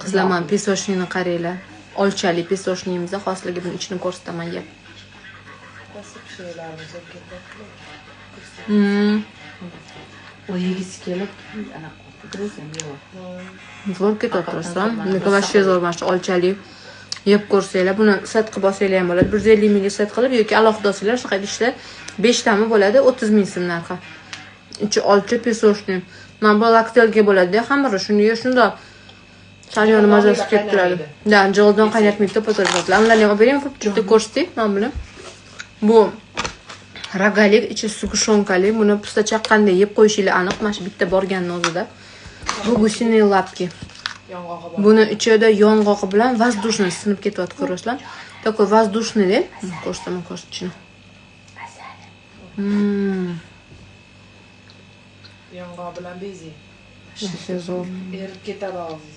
Qizlar, mana pesoshnini qaranglar. Olchali pesoshnimizning xosligi, buni ichini ko'rsataman yeb. Oyegisi kelib, ana qo'rqtirsan, yo'q. Zo'r ketaversan. Nega vashshe zo'r mana shu olchali yeb ko'rsanglar, buni set qilib olsanglar ham bo'ladi. 150 ming set qilib yoki alohida olsanglar, shunaqa idishlar 5 tami bo'ladi, 30 ming so'm narxi. Ichi olcha pesoshni. Mana bu laktelga bo'ladi, xamiri shundoq Saryoni mazasi kelib turadi. Da, jig'ildan qaynatmaydi, to'potoladi. Ularni ham olib bering, bitta ko'rsating mana buni. Bu ragalik, ichi sugushonkali. Buni pista chaqqanda yeb qo'yishinglar aniq, mana shu bitta borganning o'zida. Bu gusini lapki. Buni ichida yong'oqi bilan vazdushni sinib ketyapti, ko'rasizlar. Такой воздушный deb ko'rsataman ichini. Yong'oq bilan bezi. Zo'r. Erib ketadi og'zingiz.